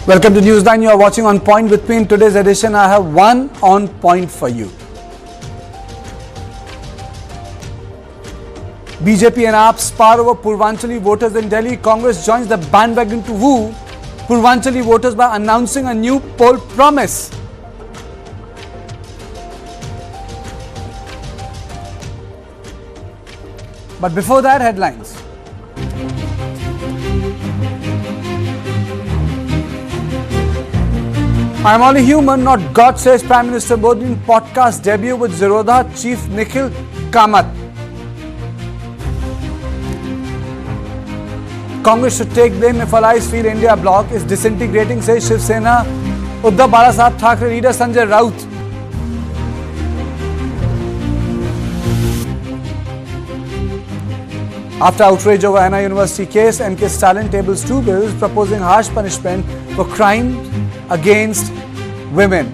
Welcome to News9. You are watching On Point with me. In today's edition, I have one on point for you. BJP and AAP spar over Purvanchali voters in Delhi. Congress joins the bandwagon to woo Purvanchali voters by announcing a new poll promise. But before that, headlines. I am only human, not God, says Prime Minister Modi in podcast debut with Zerodha Chief Nikhil Kamath. Congress should take blame if allies feel India bloc is disintegrating, says Shiv Sena. Uddhav Balasaheb Thackeray leader Sanjay Raut. After outrage over Anna University case, MK Stalin tables two bills proposing harsh punishment for crimes against women.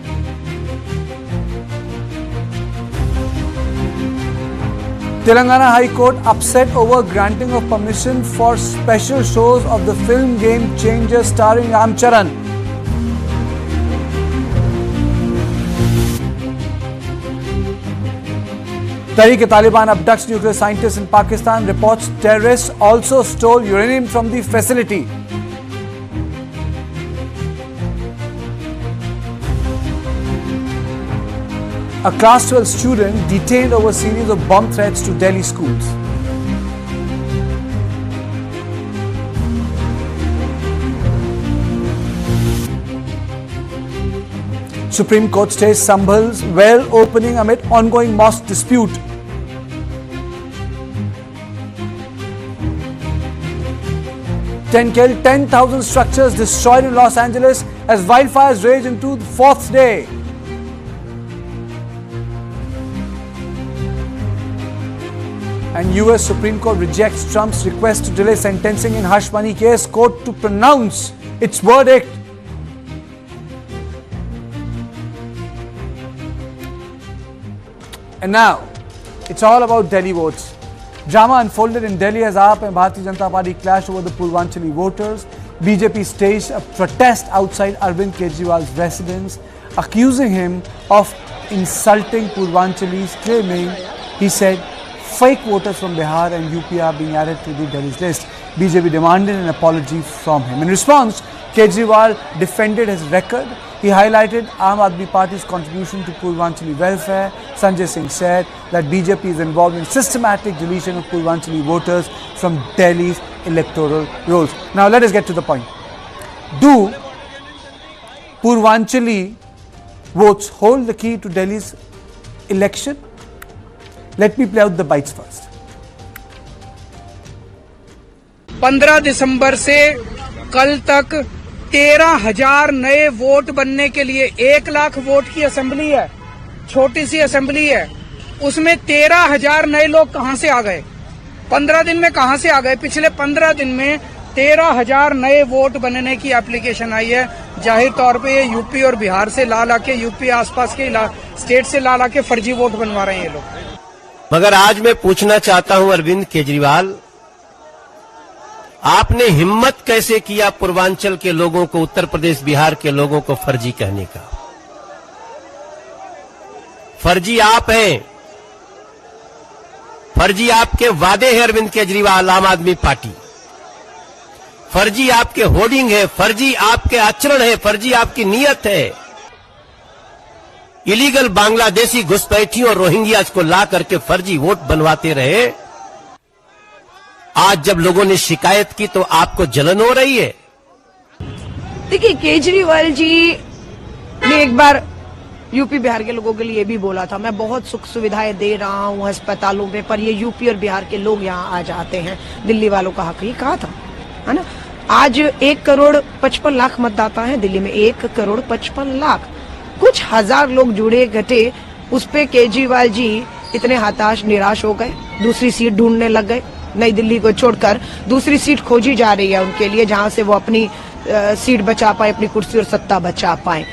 Telangana High Court upset over granting of permission for special shows of the film Game Changer starring Ram Charan. Tehreek-e-Taliban abducts nuclear scientists in Pakistan. Reports terrorists also stole uranium from the facility. A class 12 student detained over series of bomb threats to Delhi schools. Supreme Court stays Sambhal's well opening amid ongoing mosque dispute. Killed, 10,000 structures destroyed in Los Angeles as wildfires rage into the fourth day. And US Supreme Court rejects Trump's request to delay sentencing in hush money case. Court to pronounce its verdict. And now, it's all about Delhi votes. Drama unfolded in Delhi as AAP and Bharatiya Janata Party clashed over the Purvanchali voters. BJP staged a protest outside Arvind Kejriwal's residence, accusing him of insulting Purvanchalis, claiming, he said, fake voters from Bihar and UP are being added to the Delhi's list. BJP demanded an apology from him. In response, Kejriwal defended his record. He highlighted Aam Aadmi Party's contribution to Purvanchali welfare. Sanjay Singh said that BJP is involved in systematic deletion of Purvanchali voters from Delhi's electoral rolls. Now let us get to the point. Do Purvanchali votes hold the key to Delhi's election? Let me play out the bites first. 15 दिसंबर से कल तक 13,000 नए vote बनने के लिए 1 lakh vote की assembly है, छोटी सी असेंबली है, उसमें 13,000 नए लोग कहां से आ गए? 15 दिन में कहां से आ गए? पिछले 15 दिन में 13,000 नए वोट बनने की एप्लीकेशन आई है। जाहिर तौर पे ये यूपी और बिहार से ला के यूपी आसपास के स्टेट से ला के फर्जी वोट बनवा रहे हैं ये लोग। मगर आज मैं पूछना चाहता हूं अरविंद केजरीवाल, आपने हिम्मत कैसे किया पूर्वांचल के लोगों को, उत्तर प्रदेश बिहार के लोगों को फर्जी कहने का? फर्जी आप हैं, फर्जी आपके वादे हैं अरविंद केजरीवाल, आम आदमी पार्टी, फर्जी आपके होर्डिंग है, फर्जी आपके आचरण है, फर्जी आपकी नीयत है। इलीगल बांग्लादेशी घुसपैठियों और रोहिंग्याज को ला करके फर्जी वोट बनवाते रहे। आज जब लोगों ने शिकायत की तो आपको जलन हो रही है। देखिए, केजरीवाल जी ने एक बार यूपी बिहार के लोगों के लिए भी बोला था, मैं बहुत सुख सुविधाएं दे रहा हूं अस्पतालों में, पर ये यूपी और बिहार के लोग यहाँ आ जाते हैं, दिल्ली वालों का हक, ये कहा था, है ना। आज 1,55,00,000 मतदाता हैं दिल्ली में, 1,55,00,000, कुछ हजार लोग जुड़े घटे, उस पे केजरीवाल जी इतने हताश निराश हो गए, दूसरी सीट ढूंढने लग गए। नई दिल्ली को छोड़कर दूसरी सीट खोजी जा रही है उनके लिए, जहां से वो अपनी सीट बचा पाए, अपनी कुर्सी और सत्ता बचा पाए।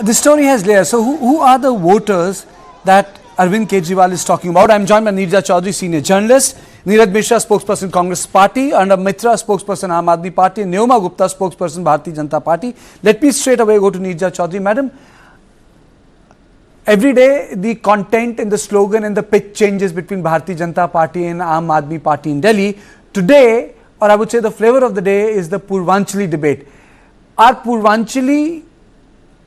The story has layers. So who are the voters that Arvind Kejriwal is talking about? I'm joined by Neerja Chaudhary, senior journalist. Neeraj Mishra, spokesperson Congress Party, Arnab Mitra, spokesperson Aam Aadmi Party, and Neoma Gupta, spokesperson Bharatiya Janata Party. Let me straight away go to Neerja Chaudhary. Madam, every day the content and the slogan and the pitch changes between Bharatiya Janata Party and Aam Aadmi Party in Delhi. Today, or I would say the flavor of the day, is the Purvanchali debate. Are Purvanchali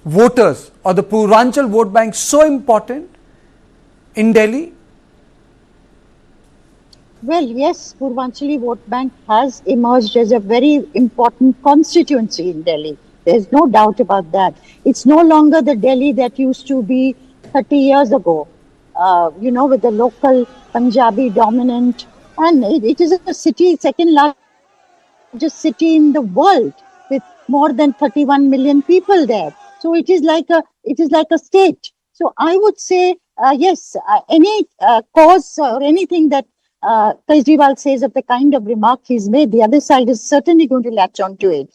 voters or the Purvanchal vote bank so important in Delhi? Well, yes, Purvanchali vote bank has emerged as a very important constituency in Delhi. There's no doubt about that. It's no longer the Delhi that used to be 30 years ago, with the local Punjabi dominant. And it is a city, second largest city in the world, with more than 31 million people there. So it is like a state. So I would say, yes, any cause or anything that Kejriwal says of the kind of remark he's made, the other side is certainly going to latch on to it.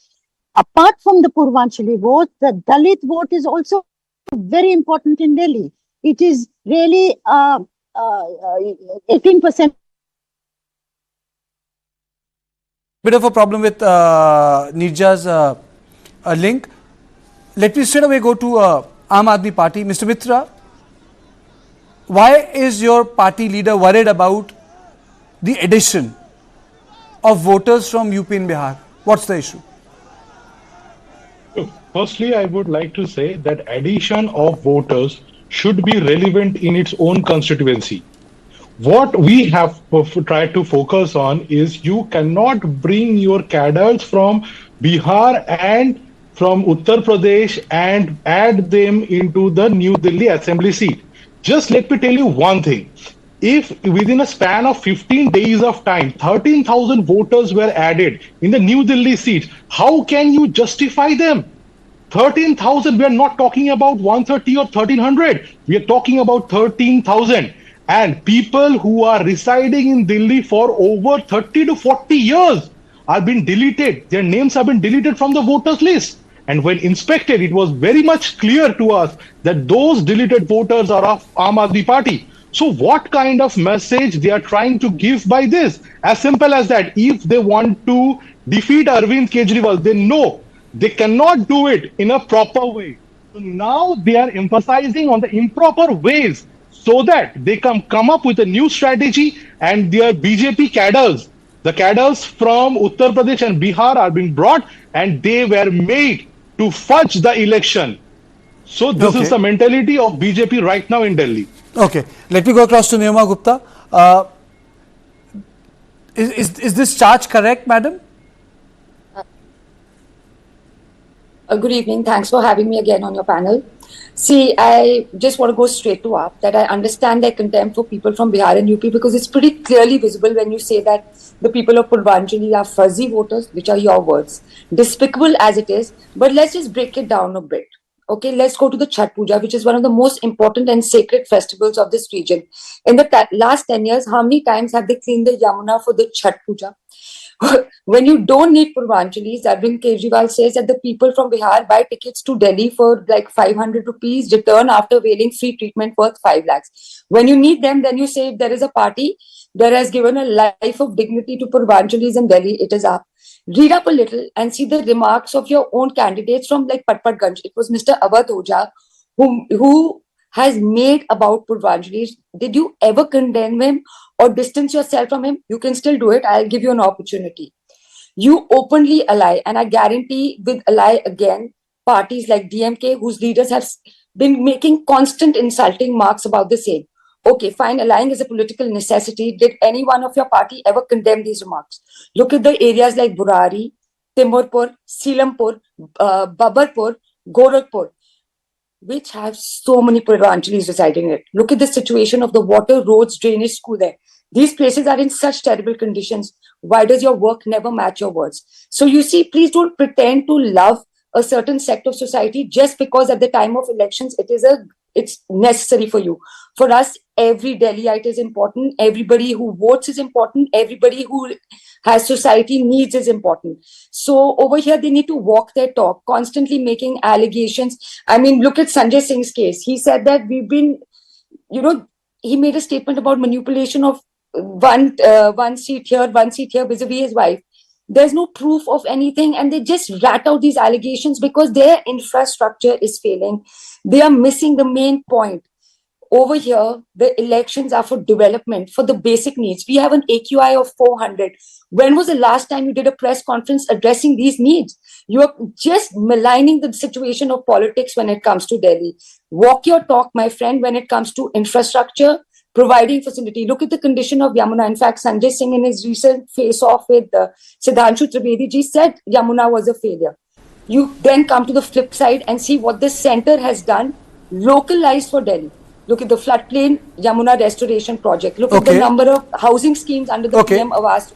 Apart from the Purvanchali vote, the Dalit vote is also very important in Delhi. It is really 18%. Bit of a problem with Neerja's link. Let me straight away go to Aam Aadmi Party. Mr. Mitra, why is your party leader worried about the addition of voters from UP and Bihar? What's the issue? Firstly, I would like to say that addition of voters should be relevant in its own constituency. What we have tried to focus on is you cannot bring your cadres from Bihar and from Uttar Pradesh and add them into the New Delhi assembly seat. Just let me tell you one thing. If within a span of 15 days of time, 13,000 voters were added in the New Delhi seats, how can you justify them? 13,000, we are not talking about 130 or 1300. We are talking about 13,000. And people who are residing in Delhi for over 30 to 40 years are being deleted. Their names have been deleted from the voters list. And when inspected, it was very much clear to us that those deleted voters are of Aam Aadmi Party. So what kind of message they are trying to give by this? As simple as that. If they want to defeat Arvind Kejriwal, they know they cannot do it in a proper way. So now they are emphasizing on the improper ways so that they come up with a new strategy, and their BJP cadres, the cadres from Uttar Pradesh and Bihar, are being brought, and they were made to fudge the election. So this is the mentality of BJP right now in Delhi. Okay, let me go across to Neoma Gupta. Is this charge correct, madam? Good evening. Thanks for having me again on your panel. See, I just want to go straight to up that I understand their contempt for people from Bihar and UP, because it's pretty clearly visible when you say that the people of Purvanchali are fuzzy voters, which are your words. Despicable as it is, but let's just break it down a bit. Okay, let's go to the Chhat Puja, which is one of the most important and sacred festivals of this region. In the last 10 years, how many times have they cleaned the Yamuna for the Chhat Puja? When you don't need Purvanchalis, Arvind Kejriwal says that the people from Bihar buy tickets to Delhi for like 500 rupees, return after availing free treatment worth 5 lakhs. When you need them, then you say if there is a party that has given a life of dignity to Purvanchalis in Delhi, it is up. Read up a little and see the remarks of your own candidates from like Patpatganj. It was Mr. Awadh Oja who has made about Purvanchalis. Did you ever condemn him or distance yourself from him? You can still do it. I'll give you an opportunity. You openly ally, and I guarantee with ally again, parties like DMK, whose leaders have been making constant insulting marks about the same. Okay, fine, allying is a political necessity. Did any one of your party ever condemn these remarks? Look at the areas like Burari, Timurpur, Silampur, Babarpur, Gorakhpur, which have so many Purvanchalis residing in it. Look at the situation of the water, roads, drainage, school there. These places are in such terrible conditions. Why does your work never match your words? So you see, please don't pretend to love a certain sect of society just because at the time of elections it's necessary for you. For us, every Delhiite is important. Everybody who votes is important. Everybody who has society needs is important. So over here, they need to walk their talk, constantly making allegations. I mean, look at Sanjay Singh's case. He said that we've been, he made a statement about manipulation of one seat here, vis-a-vis his wife. There's no proof of anything, and they just rat out these allegations because their infrastructure is failing. They are missing the main point. Over here, the elections are for development, for the basic needs. We have an AQI of 400. When was the last time you did a press conference addressing these needs? You are just maligning the situation of politics when it comes to Delhi. Walk your talk, my friend, when it comes to infrastructure, providing facility. Look at the condition of Yamuna. In fact, Sanjay Singh, in his recent face-off with Siddhanshu Trivedi ji, said Yamuna was a failure. You then come to the flip side and see what the center has done, localized for Delhi. Look at the floodplain Yamuna restoration project. Look at the number of housing schemes under the PM Awas.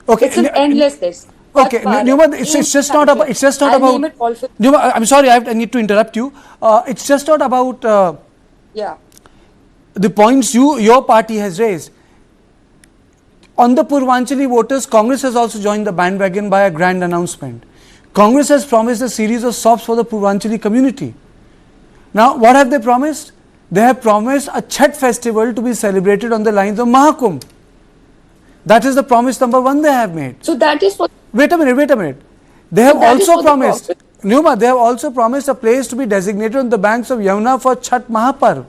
It's an endless list. Okay, Numa, it's just not about. It's just not about. Numa, I'm sorry, I need to interrupt you. It's just not about. The points your party has raised. On the Purvanchali voters, Congress has also joined the bandwagon by a grand announcement. Congress has promised a series of SOPs for the Purvanchali community. Now, what have they promised? They have promised a Chhath festival to be celebrated on the lines of Mahakumbh. That is the promise number one they have made. So that is for... Wait a minute. They have also promised, Numa, they have also promised a place to be designated on the banks of Yamuna for Chhath Mahaparv.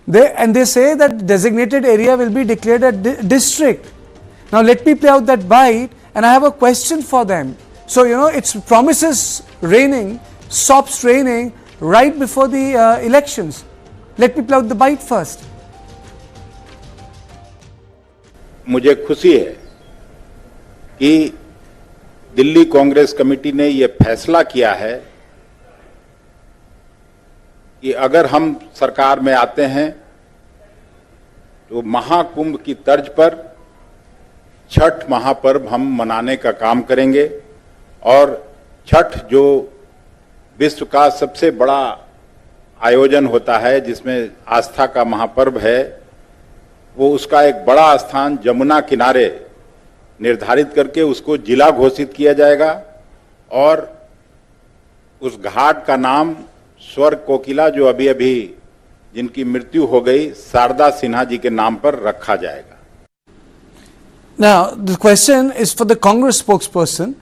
They say that designated area will be declared a district. Now let me play out that bite, and I have a question for them. So, it's promises raining, SOPs raining right before the elections. Let me play out the bite first. मुझे खुशी है कि Delhi Congress committee ने यह फैसला किया है कि अगर हम सरकार में आते हैं तो महाकुंभ की तर्ज पर छठ महापर्व हम मनाने का काम करेंगे और छठ जो विश्व का सबसे बड़ा आयोजन होता है जिसमें आस्था का महापर्व है, वो उसका एक बड़ा स्थान यमुना किनारे निर्धारित करके उसको जिला घोषित किया जाएगा और उस घाट का नाम स्वर्ग कोकिला, जो अभी अभी जिनकी मृत्यु हो गई, शारदा सिन्हा जी के नाम पर रखा जाएगा. Now, the question is for the Congress spokesperson.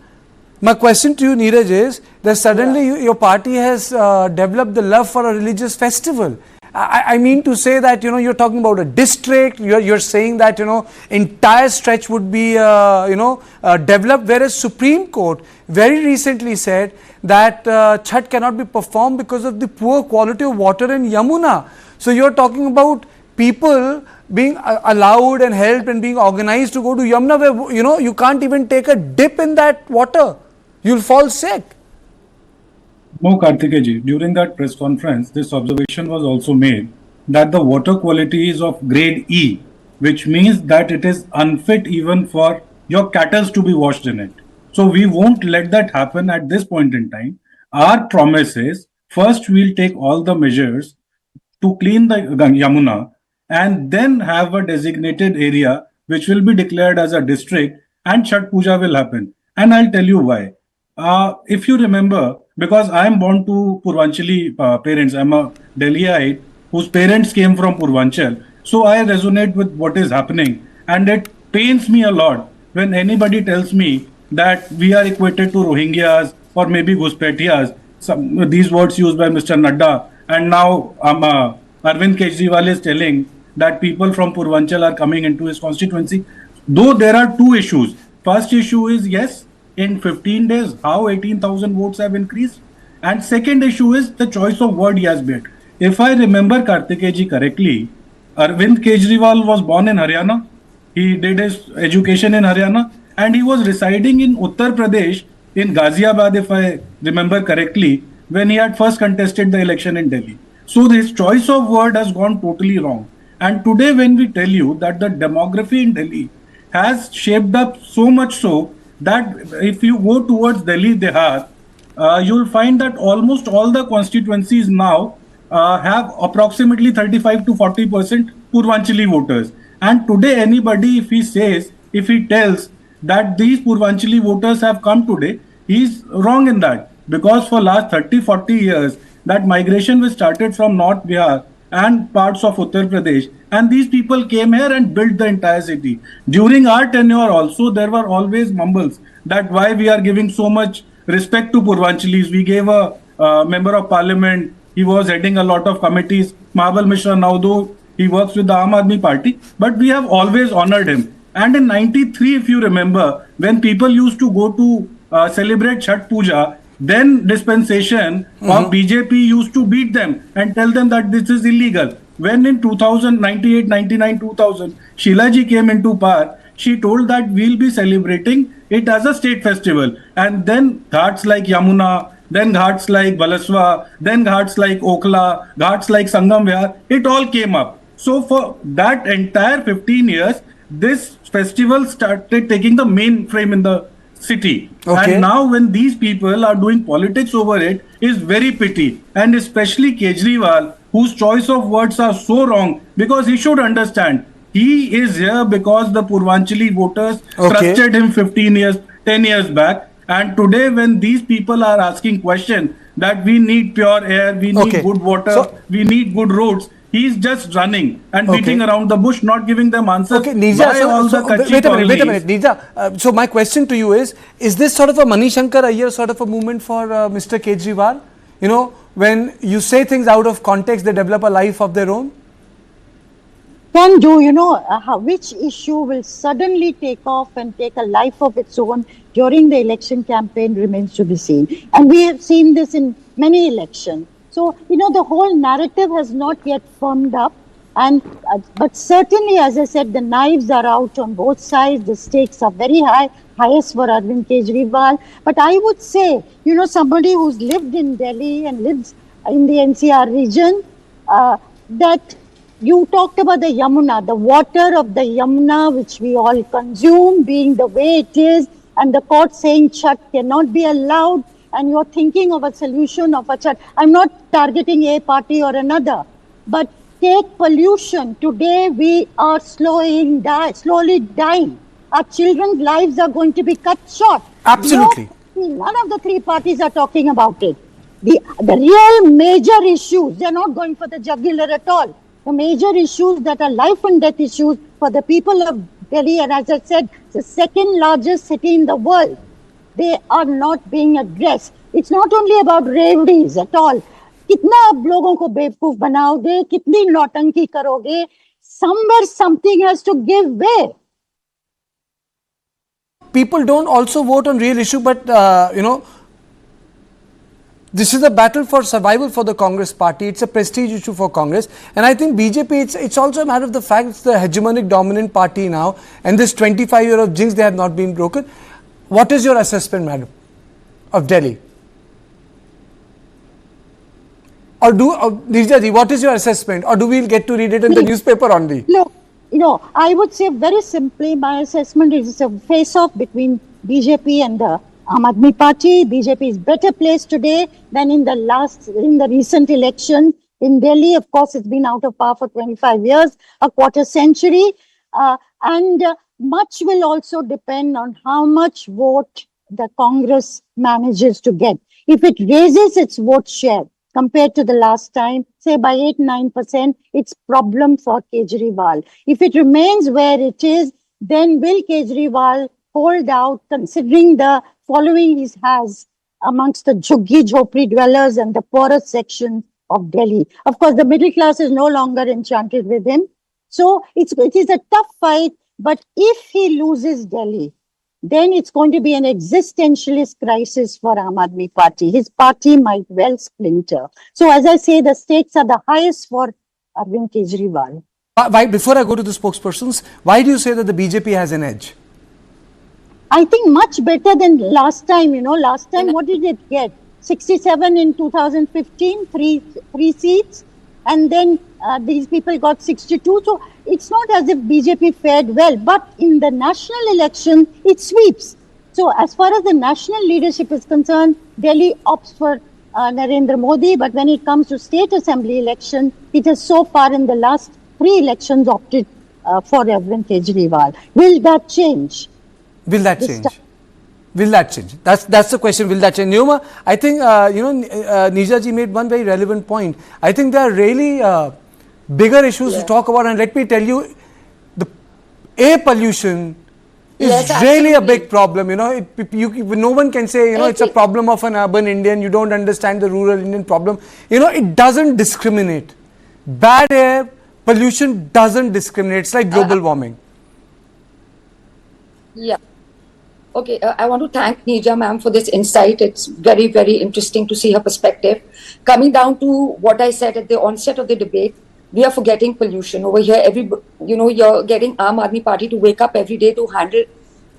My question to you, Neeraj, is that suddenly your party has developed the love for a religious festival. I mean to say that, you're talking about a district, you're saying that, entire stretch would be, developed, whereas Supreme Court very recently said that Chhath cannot be performed because of the poor quality of water in Yamuna. So you're talking about people being allowed and helped and being organized to go to Yamuna where, you can't even take a dip in that water. You'll fall sick. No, Kartikeji, during that press conference, this observation was also made that the water quality is of grade E, which means that it is unfit even for your cattle to be washed in it. So we won't let that happen at this point in time. Our promise is, first we'll take all the measures to clean the Yamuna and then have a designated area which will be declared as a district and Chhath Puja will happen. And I'll tell you why. If you remember, because I am born to Purvanchali parents, I'm a Delhiite whose parents came from Purvanchal. So I resonate with what is happening. And it pains me a lot when anybody tells me that we are equated to Rohingyas or maybe Ghuspetias, these words used by Mr. Nadda. And now Arvind Kejriwal is telling that people from Purvanchal are coming into his constituency. Though there are two issues. First issue is, yes, in 15 days, how 18,000 votes have increased. And second issue is the choice of word he has made. If I remember Kartikeji correctly, Arvind Kejriwal was born in Haryana. He did his education in Haryana and he was residing in Uttar Pradesh in Ghaziabad, if I remember correctly, when he had first contested the election in Delhi. So his choice of word has gone totally wrong. And today when we tell you that the demography in Delhi has shaped up so much so that if you go towards Delhi Dehat, you'll find that almost all the constituencies now have approximately 35 to 40% Purvanchali voters. And today anybody, if he tells that these Purvanchali voters have come today, he's wrong in that. Because for last 30-40 years, that migration which started from North Bihar and parts of Uttar Pradesh. And these people came here and built the entire city. During our tenure also, there were always mumbles that why we are giving so much respect to Purvanchalis. We gave a member of parliament. He was heading a lot of committees. Mahabal Mishra, now though he works with the Aam Aadmi Party, but we have always honored him. And in 93, if you remember, when people used to go to celebrate Chhath Puja, then dispensation of BJP used to beat them and tell them that this is illegal. When in 2098, 99, 2000, Sheila ji came into power, she told that we'll be celebrating it as a state festival. And then ghats like Yamuna, then ghats like Balaswa, then ghats like Okhla, ghats like Sangam Vihar, it all came up. So for that entire 15 years, this festival started taking the main frame in the city. Okay. And now when these people are doing politics over it is very pity. And especially Kejriwal, whose choice of words are so wrong, because he should understand he is here because the Purvanchali voters trusted him 15 years, 10 years back. And today when these people are asking questions that we need pure air, we need good water, we need good roads, he's just running and beating around the bush, not giving them answers. Okay, Nija, wait a minute, Nija. So my question to you is this sort of a Mani Shankar Iyer sort of a movement for Mr. Kejriwal? You know, when you say things out of context, they develop a life of their own? Can do, you know, which issue will suddenly take off and take a life of its own during the election campaign remains to be seen. And we have seen this in many elections. So, you know, the whole narrative has not yet firmed up. And but certainly, as I said, the knives are out on both sides. The stakes are very high, highest for Arvind Kejriwal. But I would say, you know, somebody who's lived in Delhi and lives in the NCR region, that you talked about the Yamuna, the water of the Yamuna, which we all consume, being the way it is, and the court saying Chhath cannot be allowed. And you're thinking of a solution of a Chhath. I'm not targeting a party or another, but take pollution. Today we are slowly dying. Our children's lives are going to be cut short. Absolutely. None of the three parties are talking about it. The real major issues, they're not going for the jugular at all. The major issues that are life and death issues for the people of Delhi, and as I said, the second largest city in the world, they are not being addressed. It's not only about railways at all. कितना आप लोगों को बेवकूफ बनाओगे, कितनी नौटंकी करोगे? Somewhere something has to give way. People don't also vote on real issue, but you know, this is a battle for survival for the Congress party. It's a prestige issue for Congress. And I think BJP, it's also a matter of the fact it's the hegemonic dominant party now. And this 25-year-old jinx, they have not been broken. What is your assessment, madam, of Delhi? Or Nija ji, what is your assessment? Or do we get to read it in the newspaper only? No, I would say very simply, my assessment is a face-off between BJP and the Aam Aadmi Party. BJP is better placed today than in the recent election in Delhi. Of course, it's been out of power for 25 years, a quarter century. And much will also depend on how much vote the Congress manages to get. If it raises its vote share compared to the last time, say by 8-9%, it's problem for Kejriwal. If it remains where it is, then will Kejriwal hold out, considering the following he has amongst the Jhuggi Jhopri dwellers and the poorest section of Delhi. Of course, the middle class is no longer enchanted with him. So it is a tough fight, but if he loses Delhi, then it's going to be an existentialist crisis for Aam Aadmi Party. His party might well splinter. So as I say, the stakes are the highest for Arvind Kejriwal. Why, before I go to the spokespersons, why do you say that the BJP has an edge? I think much better than last time. You know, last time what did it get? 67 in 2015, three seats. And then these people got 62. So it's not as if BJP fared well. But in the national election, it sweeps. So as far as the national leadership is concerned, Delhi opts for Narendra Modi. But when it comes to state assembly election, it has so far in the last 3 elections opted for Arvind Kejriwal. Will that change? Will that change? Will that change? That's the question. Will that change? Neoma, I think, Nija ji made one very relevant point. I think there are really bigger issues to Yeah. talk about. And let me tell you, the air pollution is Yes, really a absolutely. big problem. You know, no one can say, you know, it's a problem of an urban Indian. You don't understand the rural Indian problem. You know, it doesn't discriminate. Bad air pollution doesn't discriminate. It's like global warming. Yeah. Okay, I want to thank Neerja ma'am for this insight. It's very, very interesting to see her perspective. Coming down to what I said at the onset of the debate, we are forgetting pollution over here. You're getting Aam Aadmi Party to wake up every day to handle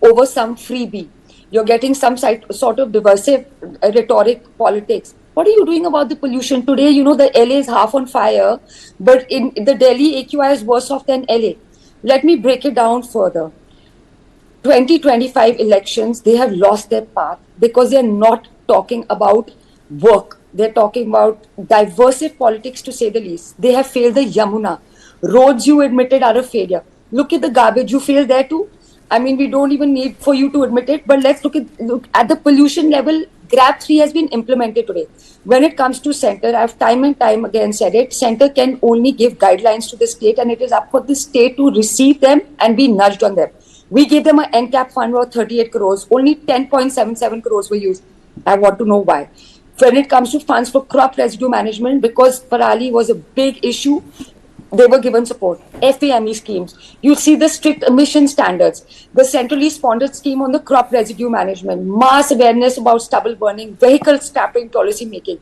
over some freebie. You're getting some sort of divisive rhetoric politics. What are you doing about the pollution today? You know, the LA is half on fire, but in the Delhi AQI is worse off than LA. Let me break it down further. 2025 elections, they have lost their path because they're not talking about work. They're talking about diversive politics, to say the least. They have failed the Yamuna. Roads, you admitted, are a failure. Look at the garbage, you failed there too. I mean, we don't even need for you to admit it, but let's look at the pollution level. GRAP 3 has been implemented today. When it comes to center, I've time and time again said it, center can only give guidelines to the state, and it is up for the state to receive them and be nudged on them. We gave them an NCAP fund worth 38 crores. Only 10.77 crores were used. I want to know why. When it comes to funds for crop residue management, because Parali was a big issue, they were given support. FAME schemes. You see the strict emission standards, the centrally sponsored scheme on the crop residue management, mass awareness about stubble burning, vehicle scrapping policy making.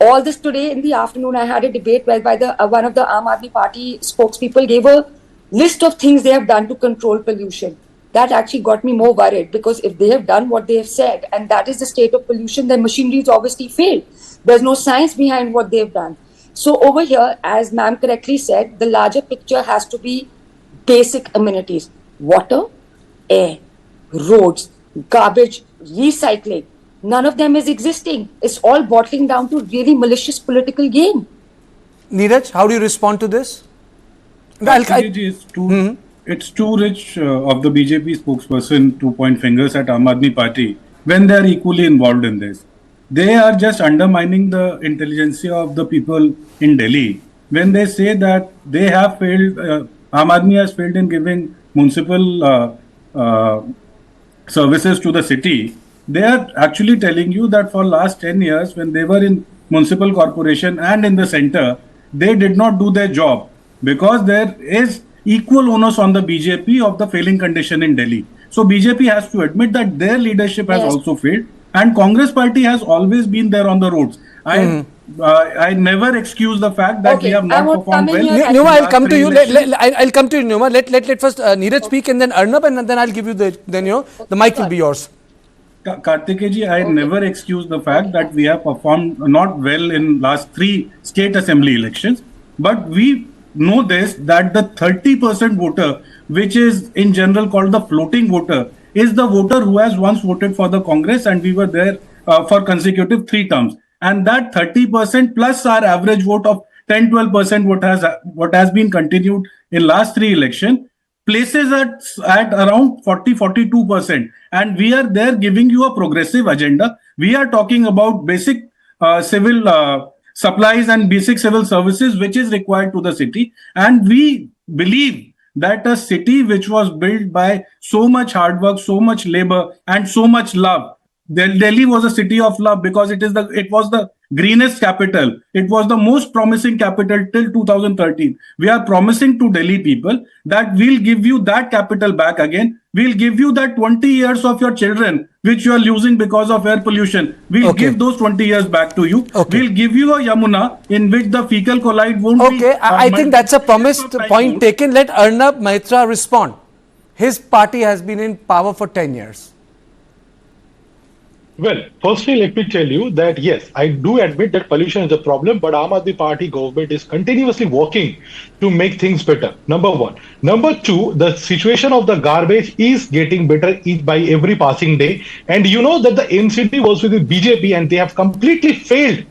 All this today in the afternoon, I had a debate whereby one of the Aam Aadmi Party spokespeople gave a list of things they have done to control pollution. That actually got me more worried, because if they have done what they have said, and that is the state of pollution, then machinery is obviously failed. There's no science behind what they've done. So over here, as ma'am correctly said, the larger picture has to be basic amenities: water, air, roads, garbage, recycling. None of them is existing. It's all bottling down to really malicious political gain. Neeraj, how do you respond to this? It's too rich of the BJP spokesperson to point fingers at Aam Aadmi Party when they are equally involved in this. They are just undermining the intelligence of the people in Delhi when they say that they have failed, Aam Aadmi has failed in giving municipal services to the city. They are actually telling you that for last 10 years, when they were in municipal corporation and in the center, they did not do their job, because there is equal onus on the BJP of the failing condition in Delhi. So BJP has to admit that their leadership has also failed, and Congress party has always been there on the roads. I never excuse the fact that we have not performed well. Numa, I'll come to you. I'll come to you, Numa. Let first Neeraj speak, and then Arnab, and then I'll give you the mic will be yours. Kartikeji, I never excuse the fact that we have performed not well in last 3 state assembly elections, but we know this, that the 30% voter, which is in general called the floating voter, is the voter who has once voted for the Congress, and we were there for consecutive 3 terms. And that 30% plus our average vote of 10-12% what has been continued in last 3 elections places at around 40-42%. And we are there giving you a progressive agenda. We are talking about basic civil supplies and basic civil services which is required to the city, and we believe that a city which was built by so much hard work, so much labor and so much love, Delhi was a city of love, because it was the greenest capital. It was the most promising capital till 2013. We are promising to Delhi people that we'll give you that capital back again. We'll give you that 20 years of your children, which you are losing because of air pollution. We'll give those 20 years back to you. We'll give you a Yamuna in which the fecal collide won't be... Okay, I think that's a promised point taken. Let Arnab Maitra respond. His party has been in power for 10 years. Well, firstly, let me tell you that yes, I do admit that pollution is a problem, but Aam Aadmi Party government is continuously working to make things better. Number one. Number two, the situation of the garbage is getting better by every passing day. And you know that the NCD was with the BJP and they have completely failed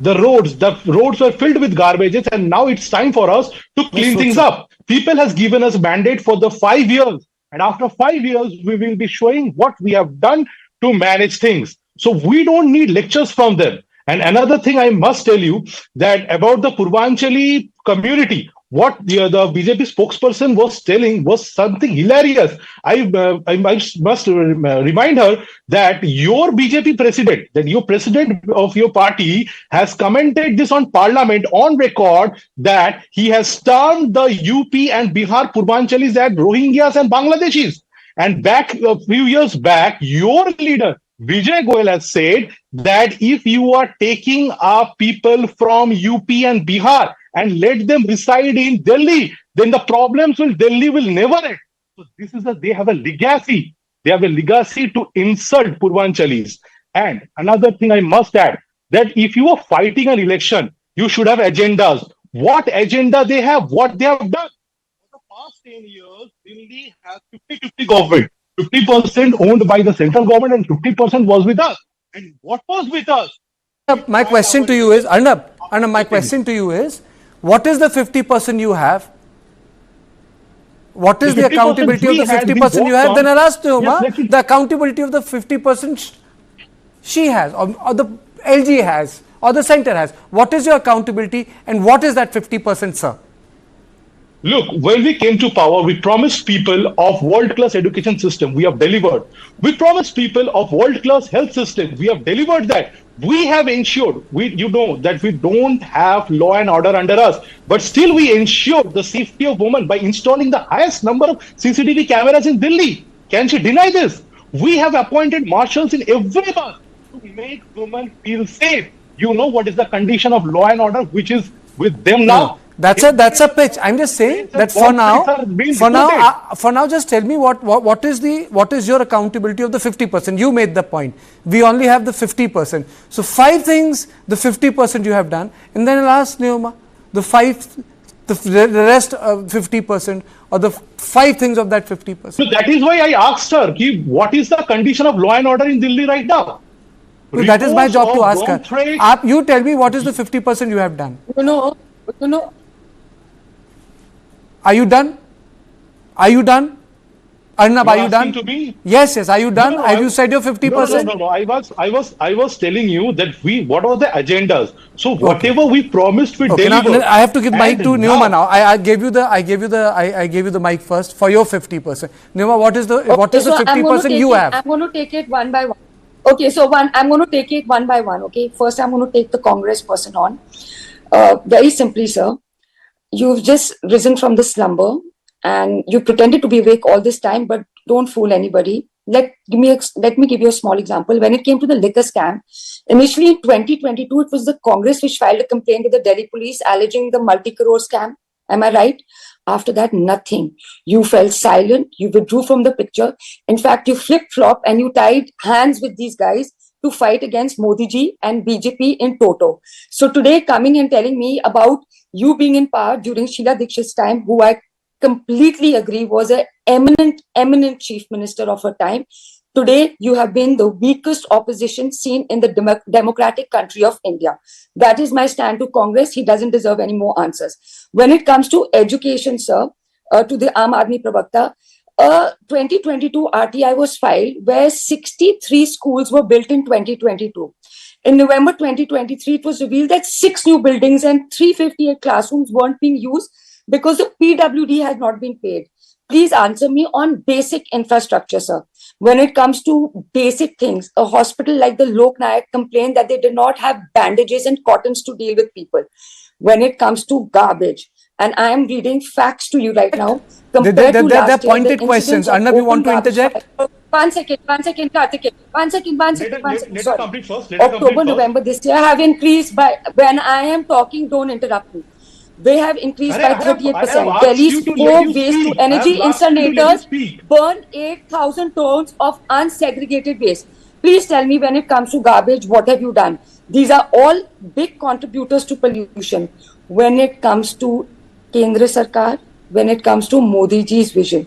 the roads. The roads were filled with garbages, and now it's time for us to clean things up. People has given us a mandate for the 5 years. And after 5 years, we will be showing what we have done to manage things. So we don't need lectures from them. And another thing I must tell you that about the Purvanchali community, what the BJP spokesperson was telling was something hilarious. I must remind her that your BJP president, that your president of your party has commented this on parliament on record that he has termed the UP and Bihar Purvanchalis as Rohingyas and Bangladeshis. And back a few years back, your leader Vijay Goyal has said that if you are taking our people from UP and Bihar and let them reside in Delhi, then the problems with Delhi will never end. So this is they have a legacy. They have a legacy to insult Purvanchalis. And another thing I must add, that if you are fighting an election, you should have agendas. What agenda they have, what they have done. For the past 10 years, Delhi has 50-50 government. 50% owned by the central government and 50% was with us. And what was with us? My question to you is, Arnab, my question to you is, what is the 50% you have? What is the accountability of the 50% you have? Then I'll ask Neoma, the accountability of the 50% she has, or the LG has, or the center has. What is your accountability and what is that 50%, sir? Look, when we came to power, we promised people of world-class education system. We have delivered. We promised people of world-class health system. We have delivered that. We have ensured, that we don't have law and order under us, but still we ensure the safety of women by installing the highest number of CCTV cameras in Delhi. Can she deny this? We have appointed marshals in every bus to make women feel safe. You know what is the condition of law and order which is with them now? No. That's a pitch. I'm just saying that for now, just tell me what is your accountability of the 50%? You made the point. We only have the 50%. So 5 things, the 50% you have done, and then I'll ask Neoma, the rest of 50%, or the 5 things of that 50%. So that is why I asked her, what is the condition of law and order in Delhi right now? So that is my job to ask her. You tell me what is the 50% you have done. No. Are you done? Are you done? Arnab, are you done? To me? Yes. Are you done? Have you said your 50%? No. I was telling you that what are the agendas? So whatever we promised, we delivered. Now, I have to give mic to Neoma now. I gave you the mic first for your 50%. Neoma, what is the 50% you have? I'm going to take it one by one. Okay, so I'm going to take it one by one. Okay, first I'm going to take the Congress person on. Very simply, sir. You've just risen from the slumber and you pretended to be awake all this time, but don't fool anybody. Let me give you a small example. When it came to the liquor scam, initially in 2022, it was the Congress which filed a complaint with the Delhi police alleging the multi-crore scam. Am I right? After that, nothing. You fell silent. You withdrew from the picture. In fact, you flip-flop and you tied hands with these guys to fight against Modi ji and BJP in toto. So today, coming and telling me about you being in power during Sheila Dikshit's time, who I completely agree was an eminent chief minister of her time. Today, you have been the weakest opposition seen in the democratic country of India. That is my stand to Congress. He doesn't deserve any more answers. When it comes to education, sir, to the Aam Aadmi Pravakta, 2022 RTI was filed where 63 schools were built in 2022. In November 2023, it was revealed that 6 new buildings and 358 classrooms weren't being used because the PWD had not been paid. Please answer me on basic infrastructure, sir. When it comes to basic things, a hospital like the Lok Nayak complained that they did not have bandages and cottons to deal with people. When it comes to garbage, and I am reading facts to you right now. They're pointed questions. Arnab, you want to interject? One second, Karthikeyan. One second. Let her complete first. October, November this year have increased by, when I am talking, don't interrupt me. They have increased by 38%. Delhi's 4 waste to energy incinerators burn 8,000 tons of unsegregated waste. Please tell me, when it comes to garbage, what have you done? These are all big contributors to pollution. When it comes to Kendra Sarkar, when it comes to Modi ji's vision,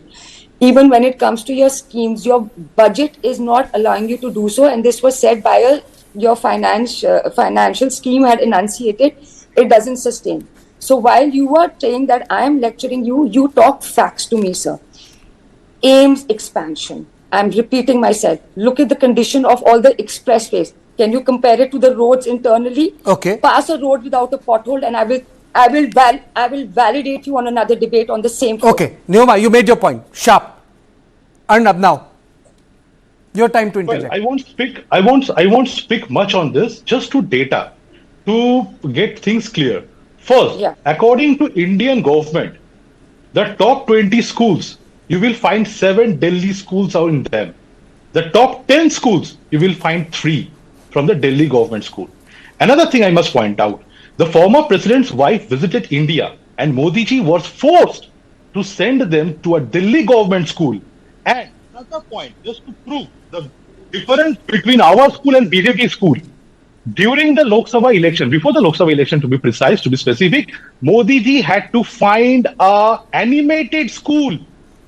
even when it comes to your schemes, your budget is not allowing you to do so. And this was said by your financial scheme had enunciated, it doesn't sustain. So while you are saying that I am lecturing you, you talk facts to me, sir. AIMS expansion. I'm repeating myself. Look at the condition of all the expressways. Can you compare it to the roads internally? Okay. Pass a road without a pothole and I will I will validate you on another debate on the same. Okay, Neoma, you made your point. Sharp. Arnab, now your time to interject. Well, I won't speak much on this. Just to data, to get things clear. First, according to Indian government, the top 20 schools, you will find 7 Delhi schools out in them. The top 10 schools, you will find 3 from the Delhi government school. Another thing I must point out, the former president's wife visited India and Modi ji was forced to send them to a Delhi government school. And another point, just to prove the difference between our school and BJP school, during the Lok Sabha election, before the Lok Sabha election to be precise, to be specific, Modi ji had to find a animated school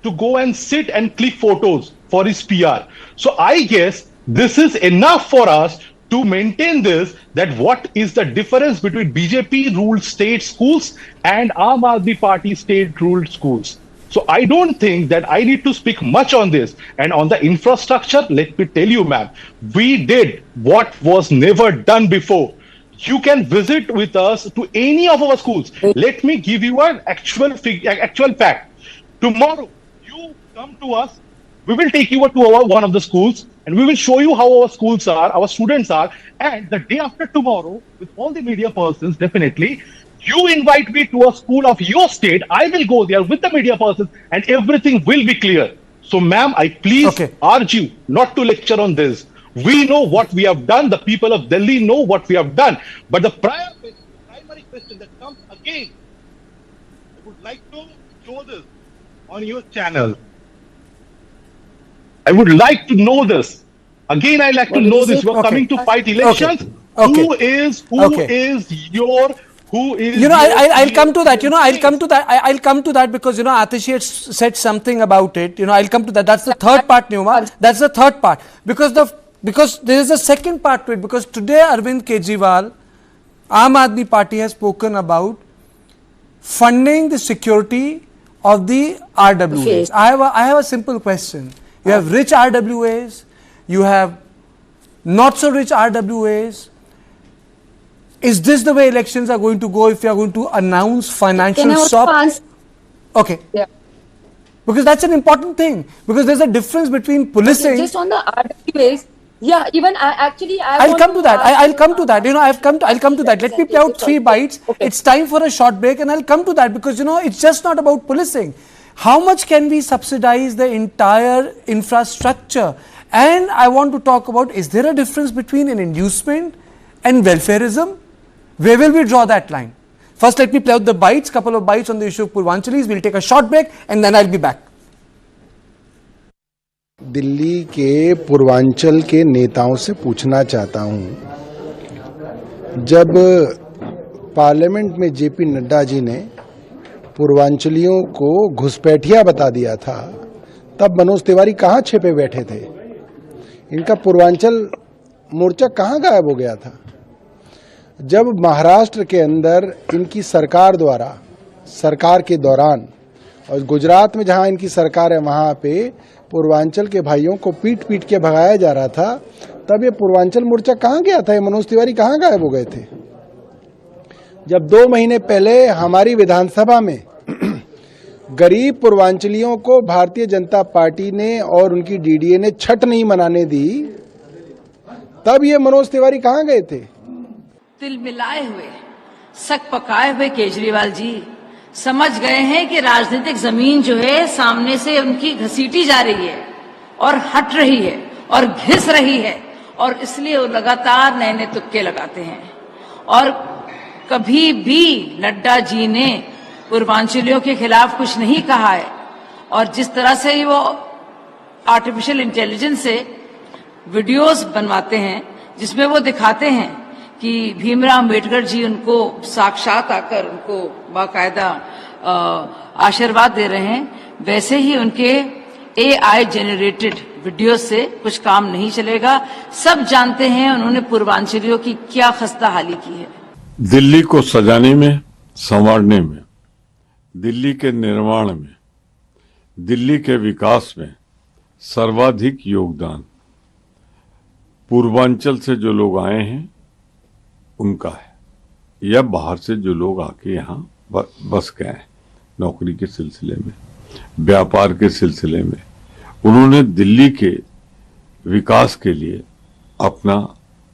to go and sit and click photos for his PR. So I guess this is enough for us to maintain this, that what is the difference between BJP ruled state schools and Aam Aadmi Party state ruled schools. So I don't think that I need to speak much on this. And on the infrastructure, let me tell you, ma'am, we did what was never done before. You can visit with us to any of our schools. Let me give you an actual fact. Tomorrow, you come to us, we will take you to one of the schools and we will show you how our schools are, our students are. And the day after tomorrow, with all the media persons, definitely, you invite me to a school of your state, I will go there with the media persons and everything will be clear. So ma'am, I please urge you not to lecture on this. We know what we have done. The people of Delhi know what we have done. But the primary question that comes again, I would like to show this on your channel. I would like to know this. Again, I like to know this. You are coming to fight elections. Who is your... I'll come to that. I'll come to that because, Atishi had said something about it. I'll come to that. That's the third part, Neoma. That's the third part. Because there is a second part to it. Because today, Arvind Kejriwal, Aam Aadmi Party has spoken about funding the security of the RWAs. I have a simple question. You have rich RWAs. You have not so rich RWAs. Is this the way elections are going to go if you are going to announce financial support? Okay. Yeah. Because that's an important thing. Because there's a difference between policing. Just on the RWAs, yeah, even I'll come to that. I'll come to that. I'll come to that. Let me play out 3 bites. Okay. It's time for a short break and I'll come to that because, it's just not about policing. How much can we subsidize the entire infrastructure? And I want to talk about, is there a difference between an inducement and welfarism? Where will we draw that line? First, let me play out the bites, couple of bites on the issue of Purvanchalis. We'll take a short break and then I'll be back. Delhi के पूर्वांचल के नेताओं से पूछना चाहता हूं, जब parliament में JP Nadda ji ने पूर्वांचलियों को घुसपैठिया बता दिया था, तब मनोज तिवारी कहां छिपे बैठे थे? इनका पूर्वांचल मोर्चा कहां गायब हो गया था? जब महाराष्ट्र के अंदर इनकी सरकार द्वारा, सरकार के दौरान, और गुजरात में जहां इनकी सरकार है वहां पे पूर्वांचल के भाइयों को पीट पीट के भगाया जा रहा था, तब ये पूर्वांचल मोर्चा कहां गया था? ये मनोज तिवारी कहां गायब हो गए थे? जब 2 महीने पहले हमारी विधानसभा में गरीब पूर्वांचलियों को भारतीय जनता पार्टी ने और उनकी डीडीए ने छठ नहीं मनाने दी, तब ये मनोज तिवारी कहां गए थे? तिल मिलाए हुए, सक पकाए हुए केजरीवाल जी समझ गए हैं कि राजनीतिक जमीन जो है सामने से उनकी घसीटी जा रही है और हट रही है और घिस रही है, और इसलिए वो लगातार नए नए तुक्के लगाते हैं। और कभी भी नड्डा जी ने पूर्वांचलियों के खिलाफ कुछ नहीं कहा है, और जिस तरह से वो आर्टिफिशियल इंटेलिजेंस से वीडियोस बनवाते हैं जिसमें वो दिखाते हैं कि भीमराव अम्बेडकर जी उनको साक्षात आकर उनको बाकायदा आशीर्वाद दे रहे हैं, वैसे ही उनके AI जनरेटेड वीडियो से कुछ काम नहीं चलेगा। सब जानते हैं उन्होंने पूर्वांचलियों की क्या खस्ता हाली की है। दिल्ली को सजाने में, संवारने में, दिल्ली के निर्माण में, दिल्ली के विकास में सर्वाधिक योगदान पूर्वांचल से जो लोग आए हैं उनका है। या बाहर से जो लोग आके यहाँ बस गए हैं नौकरी के सिलसिले में, व्यापार के सिलसिले में, उन्होंने दिल्ली के विकास के लिए अपना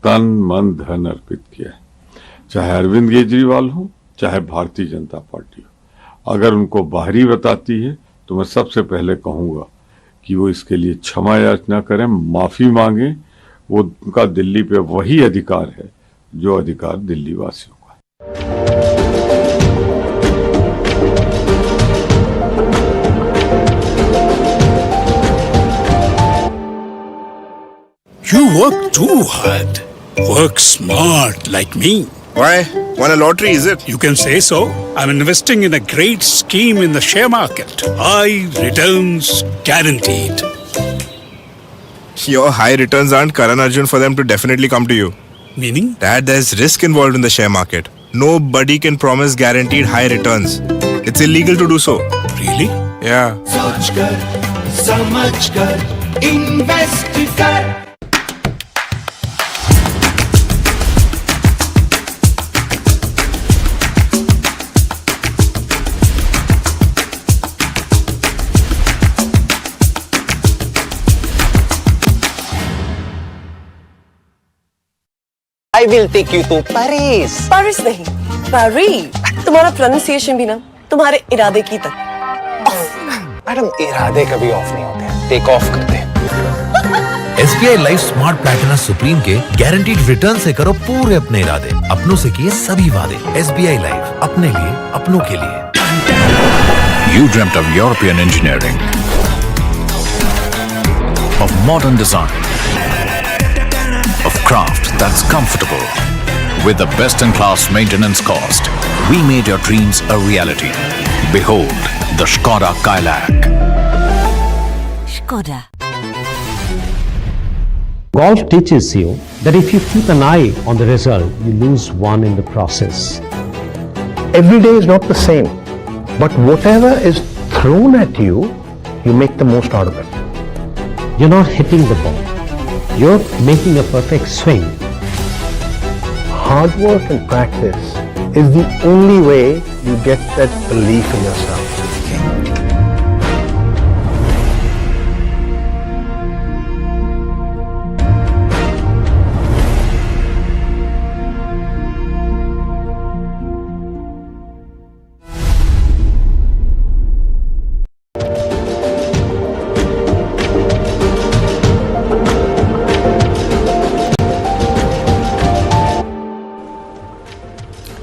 तन मन धन अर्पित किया है। चाहे अरविंद केजरीवाल हो, चाहे भारतीय जनता पार्टी हो। अगर उनको बाहरी बताती है तो मैं सबसे पहले कहूंगा कि वो इसके लिए क्षमा याचना करें, माफी मांगे। वो उनका दिल्ली पे वही अधिकार है जो अधिकार दिल्ली वासियों का है। You work too hard. Work smart like me. Why? Won a lottery, is it? You can say so. I'm investing in a great scheme in the share market. High returns guaranteed. Your high returns aren't Karan Arjun for them to definitely come to you. Meaning? Dad, there's risk involved in the share market. Nobody can promise guaranteed high returns. It's illegal to do so. Really? Yeah. सोच कर, समझ कर, invest कर. I will take you to Paris. Paris नहीं, Paris. तुम्हारा pronunciation भी ना तुम्हारे इरादे की तक. मैडम इरादे कभी ऑफ नहीं होते, टेक ऑफ करते हैं. SBI life smart Platina supreme के गारंटीड रिटर्न से करो पूरे अपने इरादे, अपनों से किए सभी वादे. SBI लाइफ, अपने लिए, अपनों के लिए. You dreamt of European engineering, of modern design, of craft that's comfortable. With the best-in-class maintenance cost, we made your dreams a reality. Behold, the Skoda Kailak. Skoda. Golf teaches you that if you keep an eye on the result, you lose one in the process. Every day is not the same, but whatever is thrown at you, you make the most out of it. You're not hitting the ball. You're making a perfect swing. Hard work and practice is the only way you get that belief in yourself.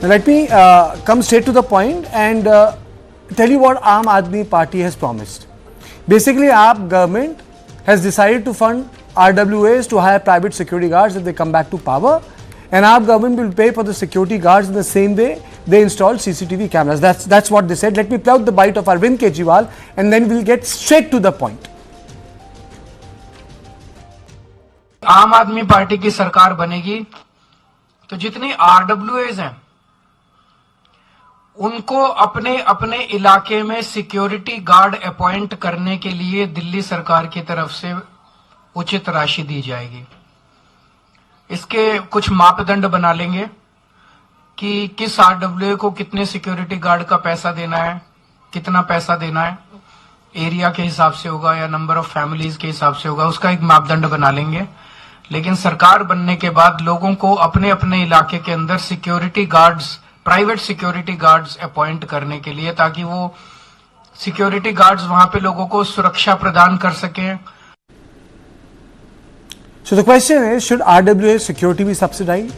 Now let me come straight to the point and tell you what Aam Aadmi Party has promised. Basically, AAP government has decided to fund RWAs to hire private security guards if they come back to power, and AAP government will pay for the security guards in the same way they installed CCTV cameras. That's what they said. Let me play out the bite of Arvind Kejriwal and then we'll get straight to the point. आम आदमी party की सरकार बनेगी तो जितनी RWAs हैं उनको अपने अपने इलाके में सिक्योरिटी गार्ड अपॉइंट करने के लिए दिल्ली सरकार की तरफ से उचित राशि दी जाएगी. इसके कुछ मापदंड बना लेंगे कि किस RWA को कितने सिक्योरिटी गार्ड का पैसा देना है, कितना पैसा देना है, एरिया के हिसाब से होगा या नंबर ऑफ फैमिलीज के हिसाब से होगा, उसका एक मापदंड बना लेंगे. लेकिन सरकार बनने के बाद लोगों को अपने अपने इलाके के अंदर security guards, private security guards appoint करने के लिए, ताकि वो सिक्योरिटी गार्ड्स वहां पे लोगों को सुरक्षा प्रदान कर सकें. So the question is, should RWA security be subsidized?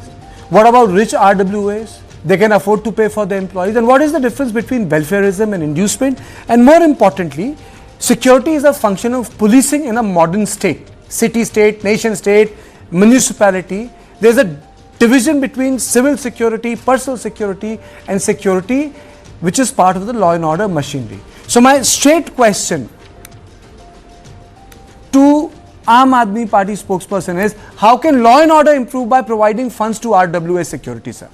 What about rich RWAs? They can afford to pay for their employees. And what is the difference between welfarism and inducement? And more importantly, security is a function of policing in a modern state. City state, nation state, municipality. There's a division between civil security, personal security and security which is part of the law and order machinery. So my straight question to Aam Aadmi Party spokesperson is, how can law and order improve by providing funds to RWA security, sir?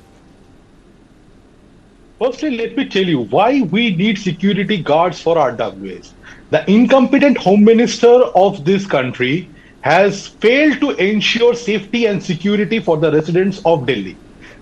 Firstly, let me tell you why we need security guards for RWAs. The incompetent Home Minister of this country has failed to ensure safety and security for the residents of Delhi.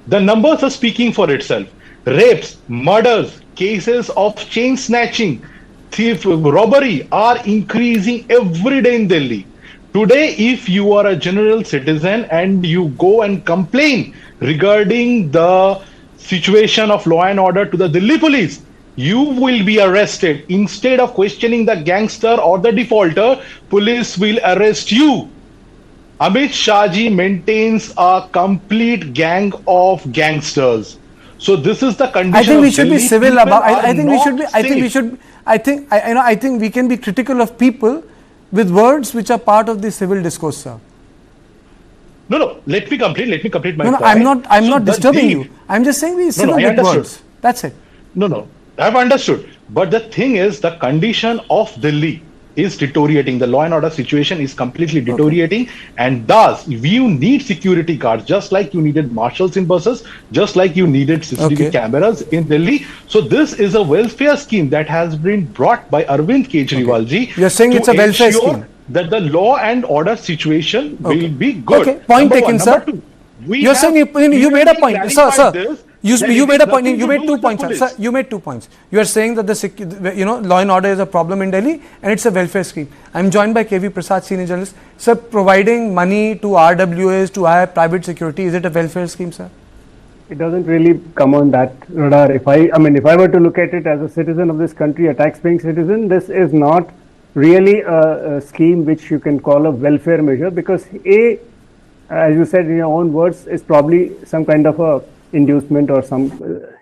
The numbers are speaking for itself. Rapes, murders, cases of chain snatching, thief, robbery are increasing every day in Delhi. Today, if you are a general citizen and you go and complain regarding the situation of law and order to the Delhi police, you will be arrested. Instead of questioning the gangster or the defaulter, police will arrest you. Amit Shah ji maintains a complete gang of gangsters. So this is the condition. I think we of should Delhi. be civil People about. are I think we not should be. I think we safe. should. I think we can be critical of people with words which are part of the civil discourse, sir. No. Let me complete my No, point. I'm not So disturbing you. I'm just saying we civil I with understood. words. That's it. No. I've understood. But the thing is, the condition of Delhi is deteriorating. The law and order situation is completely deteriorating, and thus you need security guards, just like you needed marshals in buses, just like you needed CCTV cameras in Delhi. So this is a welfare scheme that has been brought by Arvind Kejriwal ji. You're saying it's a welfare scheme, that the law and order situation will be good. Okay, point taken, sir. You're saying you made a point, sir. You made a point. You made 2 points, sir. You made 2 points. You are saying that the law and order is a problem in Delhi, and it's a welfare scheme. I'm joined by KV Prasad, senior journalist. Sir, providing money to RWAs to hire private security, is it a welfare scheme, sir? It doesn't really come on that radar. If I were to look at it as a citizen of this country, a tax-paying citizen, this is not really a scheme which you can call a welfare measure, because as you said in your own words, is probably some kind of a inducement or some.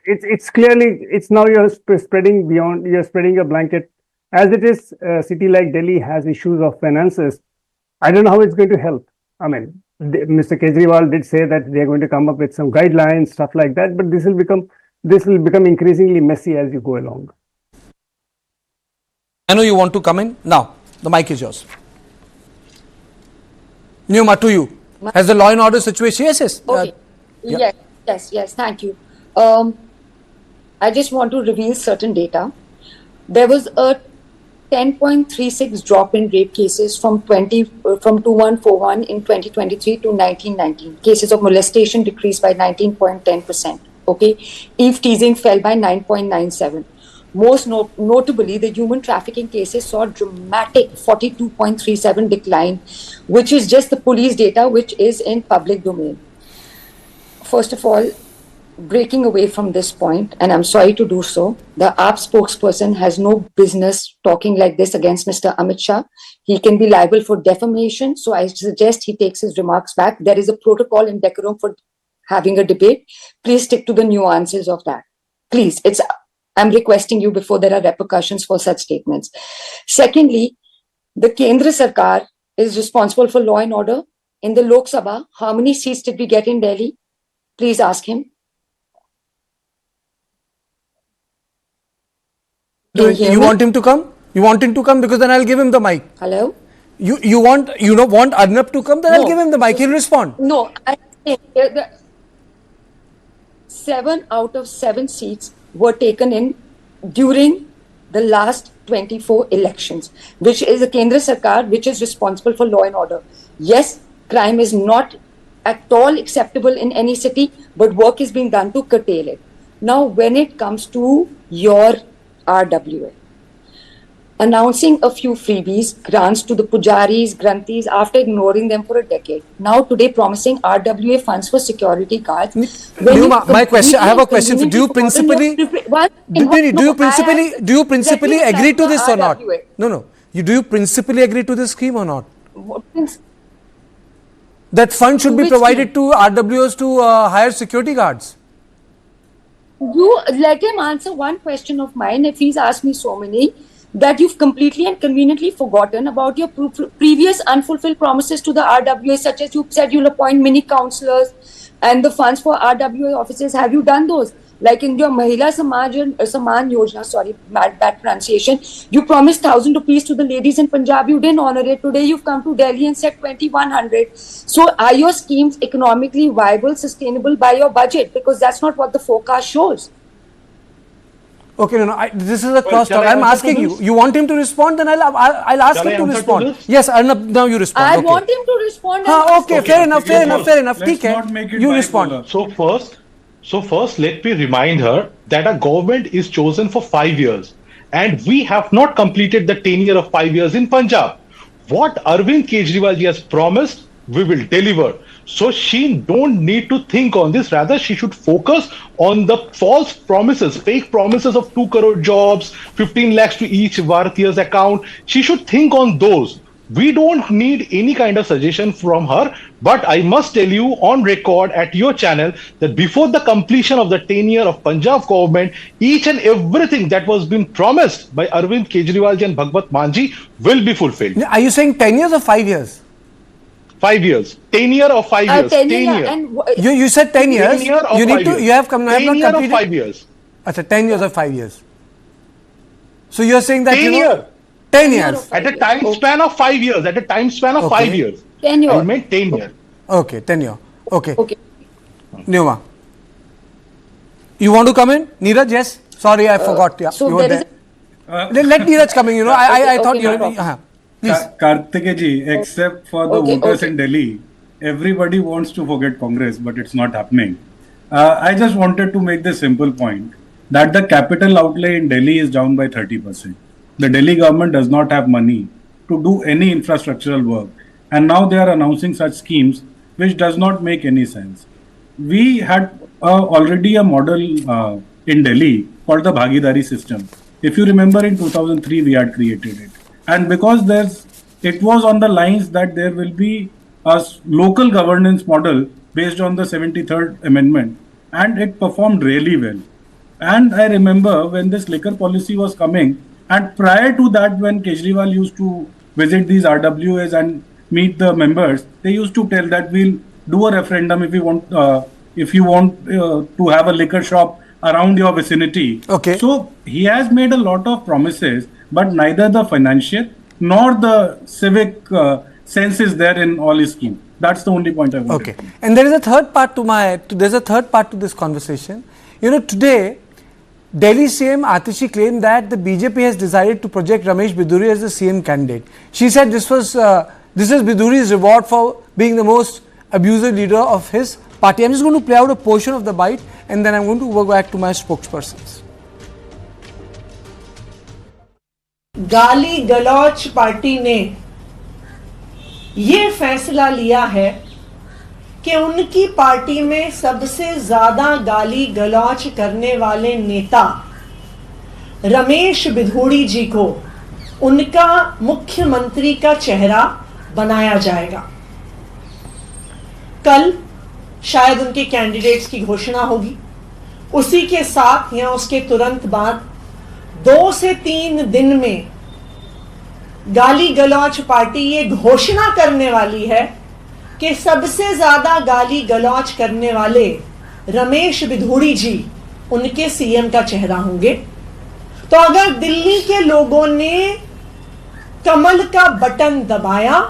It's clearly, it's now you're spreading beyond. You're spreading a blanket. As it is, a city like Delhi has issues of finances. I don't know how it's going to help. Mr. Kejriwal did say that they're going to come up with some guidelines, stuff like that. But this will become increasingly messy as you go along. I know you want to come in now. The mic is yours. Newma, to you. Has the law and order situation? Yes. Okay. Yes. Thank you. I just want to reveal certain data. There was a 10.36 drop in rape cases from 2141 in 2023 to 1919. Cases of molestation decreased by 19.10%. Okay. Eve teasing fell by 9.97. Most notably, the human trafficking cases saw a dramatic 42.37 decline, which is just the police data, which is in public domain. First of all, breaking away from this point, and I'm sorry to do so, the AAP spokesperson has no business talking like this against Mr. Amit Shah. He can be liable for defamation, so I suggest he takes his remarks back. There is a protocol in decorum for having a debate. Please stick to the nuances of that. Please, I'm requesting you before there are repercussions for such statements. Secondly, the Kendra Sarkar is responsible for law and order. In the Lok Sabha, how many seats did we get in Delhi? Please ask him. You want him to come? You want him to come, because then I'll give him the mic. Hello? You want Arnab to come? Then I'll give him the mic. He'll respond. No, 7 out of 7 seats were taken in during the last 24 elections, which is a Kendra Sarkar, which is responsible for law and order. Yes, crime is not at all acceptable in any city, but work is being done to curtail it. Now, when it comes to your RWA, announcing a few freebies, grants to the pujaris, granthis, after ignoring them for a decade. Now today promising RWA funds for security guards. My question, I have a question. Do you principally agree to this or not? No. Do you principally agree to this scheme or not? That fund should be provided to RWAs to hire security guards. You let him answer one question of mine. If he's asked me so many, that you've completely and conveniently forgotten about your previous unfulfilled promises to the RWA, such as you said you'll appoint mini councillors and the funds for RWA offices. Have you done those? Like in your Mahila Saman Yojana, bad pronunciation, you promised 1,000 rupees to the ladies in Punjab. You didn't honor it. Today you've come to Delhi and said 2,100. So are your schemes economically viable, sustainable by your budget? Because that's not what the forecast shows. Okay, no, this is a cross talk. I'm asking you. You want him to respond? Then I'll ask him to respond. Yes, Arnab, now you respond. I want him to respond. Okay, fair enough. Let's not make it You respond. So So first, let me remind her that a government is chosen for 5 years, and we have not completed the tenure of 5 years in Punjab. What Arvind Kejriwal ji has promised, we will deliver. So she don't need to think on this. Rather, she should focus on the false promises, fake promises of 2 crore jobs, 15 lakhs to each Bharatiya's account. She should think on those. We don't need any kind of suggestion from her, but I must tell you on record at your channel that before the completion of the tenure of Punjab government, each and everything that was been promised by Arvind Kejriwal and Bhagwat Manji will be fulfilled. Are you saying 10 years or 5 years? 5 years. Tenure of 5 years. Tenure. And You said 10 years. Tenure of You need 5 to. years. You have come. Tenure of 5 years. Achha, 10 years or 5 years. So you're saying that Tenure. you know 10 years. At a time span of 5 years. At a time span of 5 years. Tenure. I meant tenure. Okay, tenure. Okay. Okay. Neuma. You want to come in? Neeraj, yes? Sorry, I forgot. Yeah, so you were there is there. Then let Neeraj come in, you know. I thought okay, you no were. Please. Kartikeji, except for the Okay, voters okay. in Delhi, everybody wants to forget Congress, but it's not happening. I just wanted to make this simple point that the capital outlay in Delhi is down by 30%. The Delhi government does not have money to do any infrastructural work, and now they are announcing such schemes which does not make any sense. We had already a model in Delhi called the Bhagidari system. If you remember, in 2003 we had created it, and because it was on the lines that there will be a local governance model based on the 73rd amendment, and it performed really well. And I remember when this liquor policy was coming, and prior to that, when Kejriwal used to visit these RWAs and meet the members, they used to tell that we'll do a referendum if you want to have a liquor shop around your vicinity. Okay. So he has made a lot of promises, but neither the financial nor the civic sense is there in all his schemes. That's the only point I want. Okay. And there is a third part to this conversation. You know, today Delhi CM Atishi claimed that the BJP has decided to project Ramesh Biduri as the CM candidate. She said this is Biduri's reward for being the most abusive leader of his party. I'm just going to play out a portion of the bite and then I'm going to go back to my spokespersons. गाली गलौच party ने ये फैसला लिया है कि उनकी party में सबसे ज्यादा गाली गलौच करने वाले नेता रमेश बिधूड़ी जी को उनका मुख्यमंत्री का चेहरा बनाया जाएगा। कल शायद उनके कैंडिडेट्स की घोषणा होगी, उसी के साथ या उसके तुरंत बाद 2 से 3 दिन में गाली गलौच पार्टी ये घोषणा करने वाली है कि सबसे ज्यादा गाली गलौच करने वाले रमेश बिधूड़ी जी उनके सीएम का चेहरा होंगे। तो अगर दिल्ली के लोगों ने कमल का बटन दबाया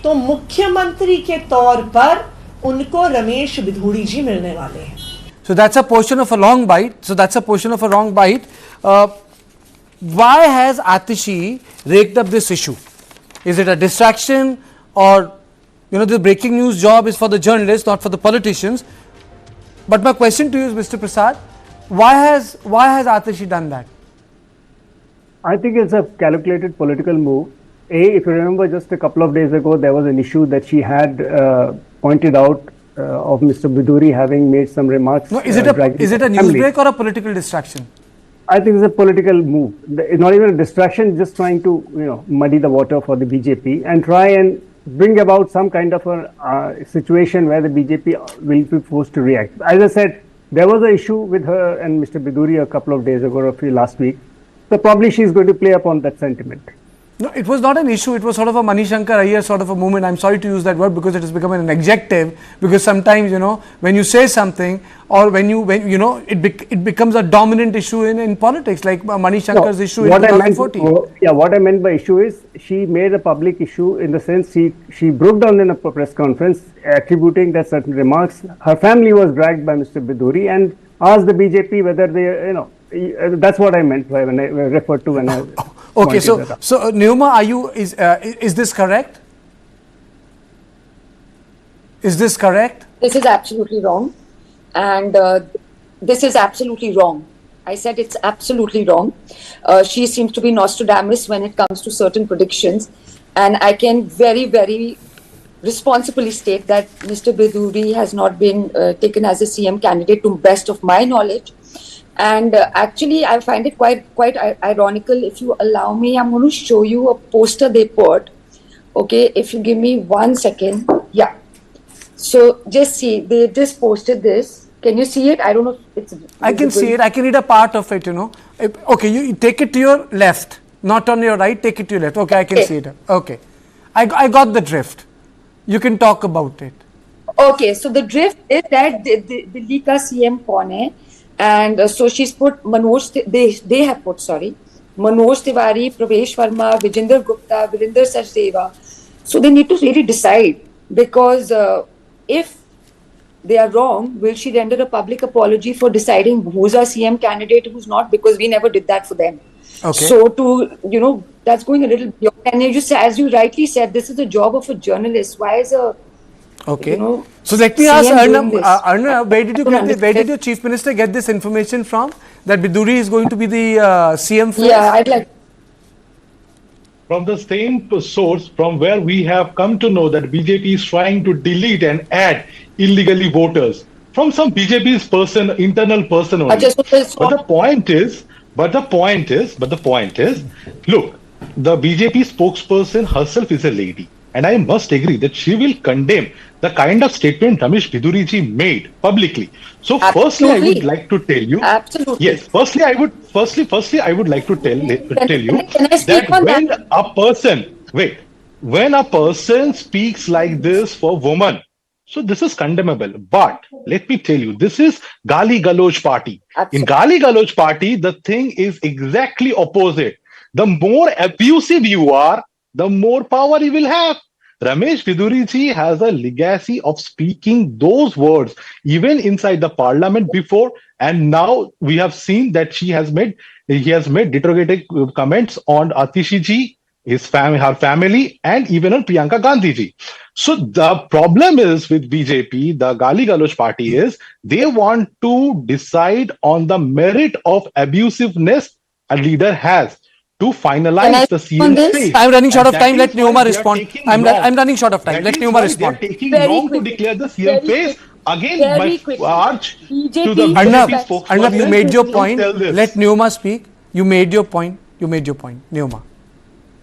तो मुख्यमंत्री के तौर पर उनको रमेश बिधूड़ी जी मिलने वाले हैं। So that's a portion of a long bite. Why has Atishi raked up this issue? Is it a distraction, or the breaking news job is for the journalists, not for the politicians? But my question to you is, Mr. Prasad, why has Atishi done that? I think it's a calculated political move. If you remember, just a couple of days ago, there was an issue that she had pointed out of Mr. Biduri having made some remarks. No, is it a news break or a political distraction? I think it's a political move. It's not even a distraction, just trying to muddy the water for the BJP and try and bring about some kind of a situation where the BJP will be forced to react. As I said, there was an issue with her and Mr. Biduri a couple of days ago or last week. So probably she's going to play upon that sentiment. No, it was not an issue. It was sort of a Manishankar Iyer sort of a movement. I'm sorry to use that word because it has become an adjective. Because sometimes, when you say something or when it becomes a dominant issue in politics, like Manishankar's issue in 2014. What I meant by issue is she made a public issue in the sense she broke down in a press conference attributing that certain remarks. Her family was dragged by Mr. Biduri and asked the BJP whether they, that's what I meant when I referred to when I. Okay, so Neuma, is this correct? Is this correct? This is absolutely wrong. And this is absolutely wrong. I said it's absolutely wrong. She seems to be Nostradamus when it comes to certain predictions. And I can very, very responsibly state that Mr. Biduri has not been taken as a CM candidate to best of my knowledge. And actually, I find it quite ironical. If you allow me, I'm going to show you a poster they put. Okay, if you give me 1 second. Yeah. So just see, they just posted this. Can you see it? I don't know if it's visible. I can see it. I can read a part of it, you know. Okay, you take it to your left, not on your right. Take it to your left. Okay, I can see it. Okay. I got the drift. You can talk about it. Okay, so the drift is that Delhi ka CM kaun hai? And so she's put they have put, Manoj Tiwari, Pravesh Verma, Vijender Gupta, Virinder Sachdeva. So they need to really decide, because if they are wrong, will she render a public apology for deciding who's our CM candidate, who's not? Because we never did that for them. Okay. So that's going a little beyond. And as you rightly said, this is the job of a journalist. Why is a Okay. So let me ask Arna, where did your Chief Minister get this information from? That Biduri is going to be the CM face? Yeah, I'd like. From the same source from where we have come to know that BJP is trying to delete and add illegally voters from some BJP's internal person only. But the point is, look, the BJP spokesperson herself is a lady. And I must agree that she will condemn the kind of statement Ramesh Biduri ji made publicly. So firstly, I would like to tell you. Absolutely. Yes. Firstly, I would like to tell you that when a person speaks like this for woman, so this is condemnable. But let me tell you, this is Gali Galoj party. Absolutely. In Gali Galoj party, the thing is exactly opposite. The more abusive you are, the more power he will have. Ramesh Biduri ji has a legacy of speaking those words even inside the parliament before, and now we have seen that he has made derogatory comments on Atishi ji, her family, and even on Priyanka Gandhi ji. So the problem is with BJP, the Gali Galoch party, is they want to decide on the merit of abusiveness a leader has to finalize the CM space. I'm running short of time. Let Neoma respond. I'm running short of time. Let Neoma respond. They are taking long to declare the CM phase. Again, my arch to the BJP spokesperson. Arnab, you made your point. Let Neoma speak. You made your point. Neoma.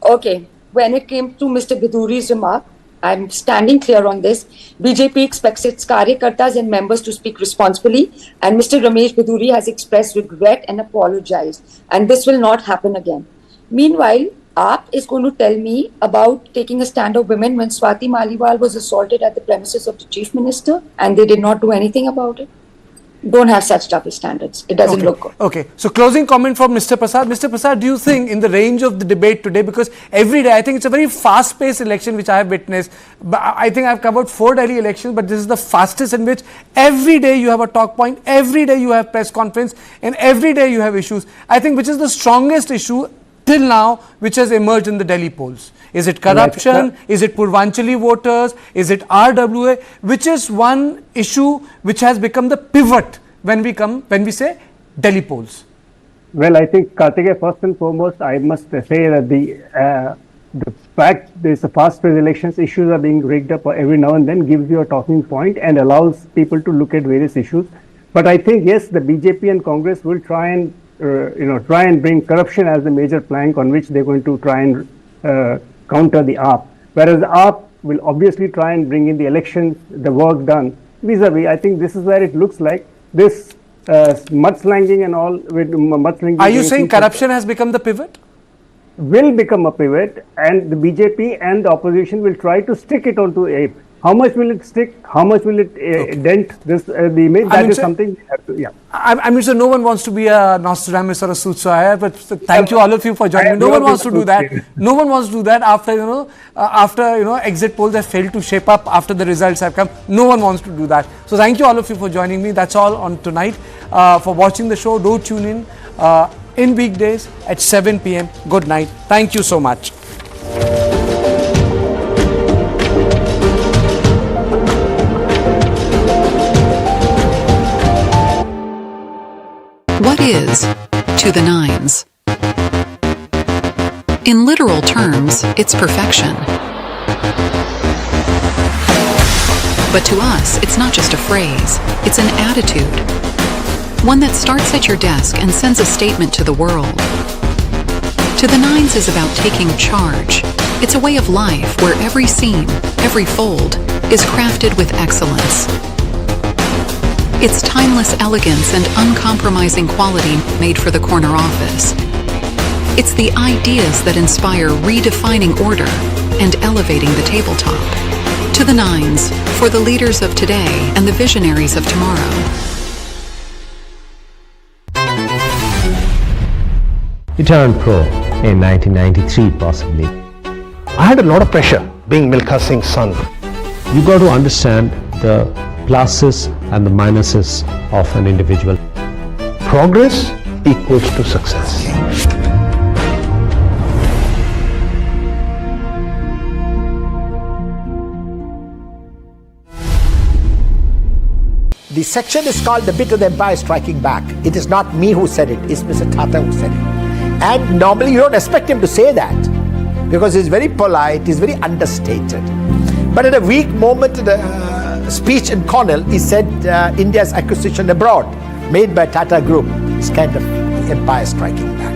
Okay. When it came to Mr. Biduri's remark, I'm standing clear on this. BJP expects its karyakartas and members to speak responsibly, and Mr. Ramesh Biduri has expressed regret and apologized, and this will not happen again. Meanwhile, AAP is going to tell me about taking a stand of women when Swati Maliwal was assaulted at the premises of the Chief Minister and they did not do anything about it. Don't have such double standards. It doesn't look good. Okay. So closing comment from Mr. Prasad. Mr. Prasad, do you think in the range of the debate today, because every day, I think it's a very fast-paced election which I have witnessed. I think I've covered 4 Delhi elections, but this is the fastest in which every day you have a talk point, every day you have press conference, and every day you have issues. I think which is the strongest issue till now which has emerged in the Delhi polls? Is it corruption? Is it Purvanchali voters? Is it RWA? Which is one issue which has become the pivot when we say Delhi polls? Well, I think, Karthikeya, first and foremost, I must say that the fact there's a fast-paced elections, issues are being rigged up every now and then, gives you a talking point and allows people to look at various issues. But I think, yes, the BJP and Congress will try and bring corruption as the major plank on which they're going to try and counter the AAP. Whereas the AAP will obviously try and bring in the elections, the work done. Vis-a-vis, I think this is where it looks like this mudslinging and all. Are you saying corruption has become the pivot? Will become a pivot, and the BJP and the opposition will try to stick it onto AAP. How much will it stick? How much will it dent the image? That is something we have to, I mean, so no one wants to be a Nostradamus or a soothsayer, but thank you all of you for joining. No one wants to do that. No one wants to do that after exit polls have failed to shape up after the results have come. No one wants to do that. So thank you all of you for joining me. That's all on tonight. For watching the show, do tune in weekdays at 7 p.m. Good night. Thank you so much. What is to the nines? In literal terms, it's perfection. But to us, it's not just a phrase, it's an attitude. One that starts at your desk and sends a statement to the world. To the nines is about taking charge. It's a way of life where every seam, every fold, is crafted with excellence. It's timeless elegance and uncompromising quality made for the corner office. It's the ideas that inspire redefining order and elevating the tabletop. To the nines, for the leaders of today and the visionaries of tomorrow. You turned pro in 1993, possibly. I had a lot of pressure being Milkha Singh's son. You got to understand the pluses and the minuses of an individual. Progress equals to success. The section is called The Bit of the Empire Striking Back. It is not me who said it, it's Mr. Tata who said it. And normally you don't expect him to say that because he's very polite, he's very understated. But at a weak moment in the speech in Cornell, he said India's acquisition abroad made by Tata Group is kind of the empire striking back.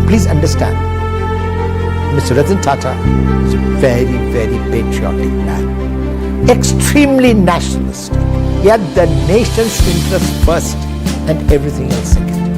Please understand, Mr. Ratan Tata is a very, very patriotic man, extremely nationalistic. He had the nation's interest first and everything else second.